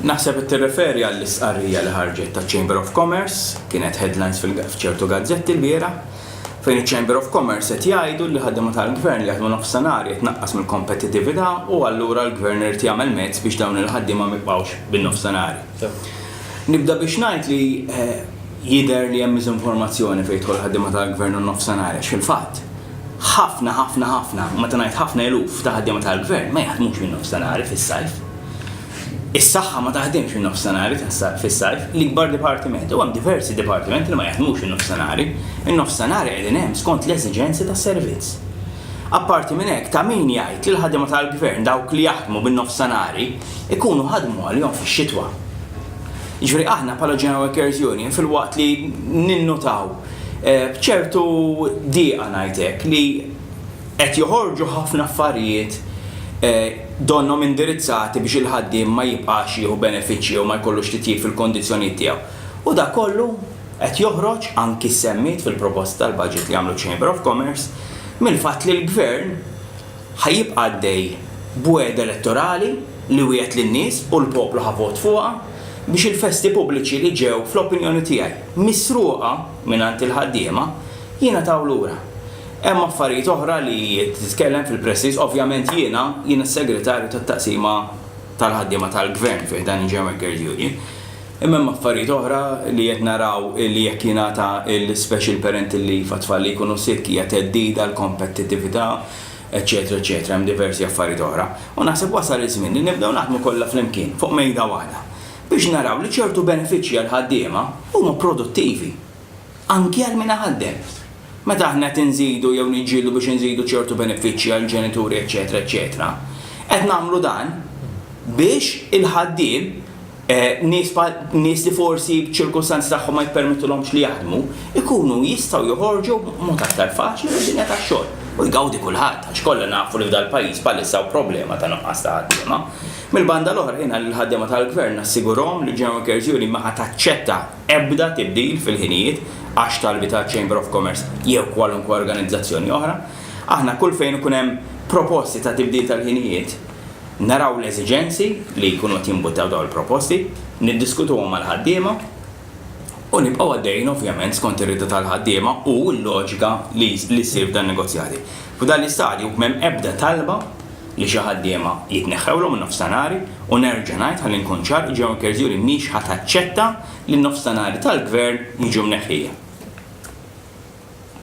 Naħseb tirreferi għall-istqarrija li ħarġet ta' Chamber of Commerce, kienet headlines f'ċertu gazzetti l-biera, fejn il-Chamber of Commerce qed jgħidu li ħaddiema tal-Gvern li jaħdmu nofsinhar jitnaqqas mill-kompetittività u allura l-Gvern irid jagħmel mezz biex dawn il-ħaddiema ma jibqgħux bin-nofsinhari. Nibda biex ngħid li jidher li hemm miżinformazzjoni fejn jidħol ħaddiema tal-Gvern u nofsinhar għax fil-fatt ħafna, meta ngħid ħafna eluf ta' ħaddiema tal-Gvern ma jaħdmux bin-nofsinhar fis-sajf. Is-saħħa ma taħdimx fin-nofsinhar fis-sajf, l-ikbar dipartiment u hemm diversi dipartimenti li ma jaħdmux fin-nofsinhar. In-nofsinhar qegħdin hemm skont l-eżiġenzi tas-servizz. Apparti minn hekk ta' min jgħid li l-ħaddiema tal-Gvern dawk li jaħdmu bin-nofsinhar ikunu ħadmu għalihom fix-xitwa. Jiġifieri aħna bħala General Workers Union fil-waqt li ninnotaw b'ċertu dieqa ngħidlek li qed joħorġu ħafna affarijiet donnom indirizzati biex il-ħaddiem ma jibqax jieħu benefiċċji u ma jkollux titjib fil-kondizzjonijiet tiegħu. U da kollu qed joħroġ anki semmit fil-proposta tal-budget li għamlu Chamber of Commerce mill-fatt li l-Gvern ħajjibqa' għaddej bweda elettorali li wieħed lin-nies u l-poplu ħavot fuqha biex il-festi pubbliċi li ġew fl-opinjoni tiegħi misruqa mingħand il-ħaddiema jingħataw lura. Hemm affarijiet oħra li titkellem fil-pressis, ovvjament jiena s-segretarju tat-taqsima tal-ħaddiema tal-Gvern fejn dan il-General Workers Union. Imma hemm affarijiet oħra li qed naraw li jekk jingħata il-special parental leave għat-tfal li jkunu sick hija theddida l-kompetittività, eċetera, eċetera, hemm diversi affarijiet oħra. U naħseb wasal iż-żmien li nibdew naħdmu kollha flimkien fuq mejda waħda biex naraw li ċertu benefiċċji għall-ħaddiema huma produttivi anki għal min ħaddem. Meta aħna qed inżidu jew niġġieldu biex inżidu ċertu benefiċċji għall ġenituri eċetera, eċetera, qed nagħmlu dan biex il-ħaddiem nies li forsi b'ċirkustanzi tagħhom ma jippermettulhomx li jaħdmu ikunu jistgħu joħorġu mod aktar faċli mid-dinja tax-xogħol u jgawdi kulħadd għax kollha nafu li f'dal pajjiż bħalissa hawn problema ta' nuqqas ta' ħaddiema. Mill-banda l-oħra jiena l-ħaddiema tal-Gvern nassigurhom li General Workers Union ma taċċetta ebda tibdil fil-ħinijiet għax talbi ta' Chamber of Commerce jew kwalunkwe organizzazzjoni oħra. Aħna kull fejn ikun hemm proposti ta' tibdil tal-ħinijiet naraw l-eżiġenzi li jkunu qed jinbuttaw dawn il-proposti, niddiskutuhom mal-ħaddiema u nibqgħu għaddejjin ovvjament skont ir-rieda tal-ħaddiema u l-loġika li ssir f'dan negozjati. F'dan l-istadju m'hemm ebda talba li xi ħaddiema jitneħħewlhom in-nofsinhar u nerġa' ngħid ħalli nkun ċar il-General Workers Union mhix ħataċċetta li n-nofsinhar tal-Gvern jiġu mneħħija.